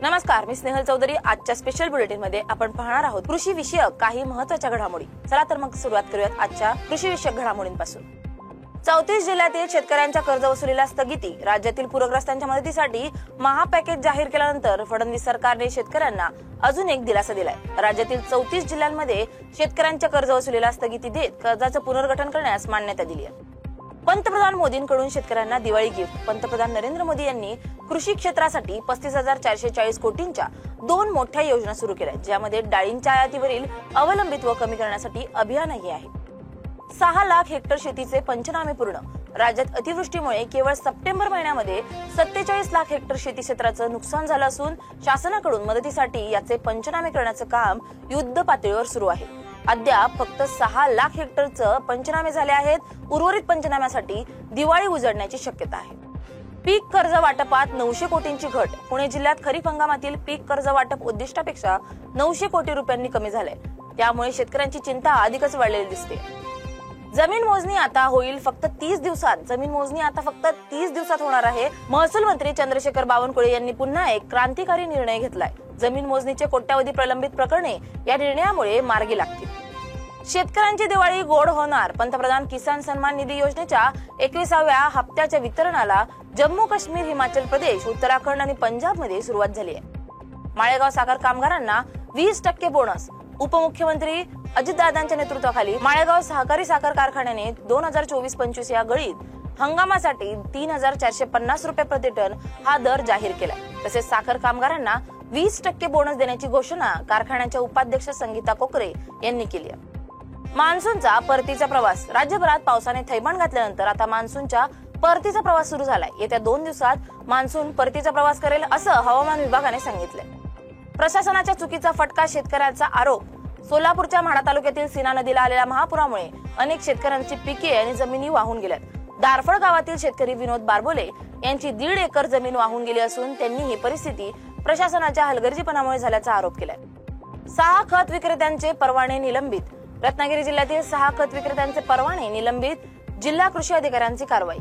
नमस्कार, मी स्नेहल चौधरी। आजच्या special bulletin मध्ये आपण पाहणार आहोत कृषी विषयक काही महत्त्वाच्या घडामोडी। चला तर मग सुरुवात करूयात आजच्या कृषी विषयक घडामोडींपासून। 34 जिल्ह्यातील शेतकऱ्यांच्या कर्जवसुलीला स्थगिती। राज्यातील पूरग्रस्तांच्या मदतीसाठी महापॅकेज जाहीर केल्यानंतर फडणवीस सरकारने शेतकऱ्यांना अजून एक दिलासा दिलाय। राज्यातील 34 जिल्ह्यांमध्ये शेतकऱ्यांच्या कर्जवसुलीला स्थगिती देत कर्जाचं पुनर्गठन करण्यास मान्यता दिली आहे। पंतप्रधान मोदींकडून शेतकऱ्यांना दिवाळी गिफ्ट। पंतप्रधान नरेंद्र मोदी यांनी कृषी क्षेत्रासाठी 35,440 कोटींच्या 2 मोठ्या योजना सुरू केल्या, ज्यामध्ये डाळींच्या आयातीवरील अवलंबित्व कमी करण्यासाठी अभियानही आहे। 6 लाख हेक्टर शेतीचे पंचनामे पूर्ण। राज्यात अतिवृष्टीमुळे केवळ सप्टेंबर महिन्यामध्ये 47 लाख हेक्टर शेती क्षेत्राचं नुकसान झालं असून शासनाकडून मदतीसाठी याचे पंचनामे करण्याचं काम युद्ध पातळीवर सुरू आहे। अद्याप फक्त 6 लाख हेक्टरचं पंचनामे झाले आहेत। उर्वरित पंचनाम्यासाठी दिवाळी उजडण्याची शक्यता आहे। पीक कर्ज वाटपात 900 कोटींची घट। पुणे जिल्ह्यात खरीप हंगामातील पीक कर्ज वाटप उद्दिष्टापेक्षा 900 कोटी रुपयांनी कमी झाले। त्यामुळे शेतकऱ्यांची चिंता अधिकच वाढलेली दिसते। जमीन मोजणी आता होईल फक्त 30 दिवसात। जमीन मोजणी आता फक्त 30 दिवसात होणार आहे। महसूल मंत्री चंद्रशेखर बावनकुळे यांनी पुन्हा एक क्रांतिकारी निर्णय घेतलाय। जमीन मोजणीचे कोट्यावधी प्रलंबित प्रकरणे या निर्णयामुळे मार्गी लागतील। शेतकऱ्यांची दिवाळी गोड होणार। पंतप्रधान किसान सन्मान निधी योजनेच्या 21व्या हप्त्याच्या वितरणाला जम्मू काश्मीर, हिमाचल प्रदेश, उत्तराखंड आणि पंजाबमध्ये सुरुवात झाली आहे। माळेगाव साखर कामगारांना 20% बोनस। उपमुख्यमंत्री अजितदादांच्या नेतृत्वाखाली माळेगाव सहकारी साखर कारखान्याने 2024-25 या गळीत हंगामासाठी 3,450 रुपये प्रति टन हा दर जाहीर केला। तसेच साखर कामगारांना 20% बोनस देण्याची घोषणा कारखान्याच्या उपाध्यक्ष संगीता कोकरे यांनी केली आहे। मान्सूनचा परतीचा प्रवास। राज्यभरात पावसाने थैमान घातल्यानंतर आता मान्सूनच्या परतीचा प्रवास सुरू झालाय। येत्या 2 दिवसात मान्सून परतीचा प्रवास करेल असं हवामान विभागाने सांगितलंय। प्रशासनाच्या चुकीचा फटका, शेतकऱ्यांचा आरोप। सोलापूरच्या माढा तालुक्यातील सीना नदीला आलेल्या महापुरामुळे अनेक शेतकऱ्यांची पिके आणि जमिनी वाहून गेल्यात। दारफळ गावातील शेतकरी विनोद बारबोले यांची 1.5 एकर जमीन वाहून गेली असून त्यांनी ही परिस्थिती प्रशासनाच्या हलगर्जीपणामुळे झाल्याचा आरोप केलाय। 6 खत विक्रेत्यांचे परवाने निलंबित। रत्नागिरी जिल्ह्यातील 6 खत विक्रेत्यांचे परवाने निलंबित। जिल्हा कृषी अधिकाऱ्यांची कारवाई।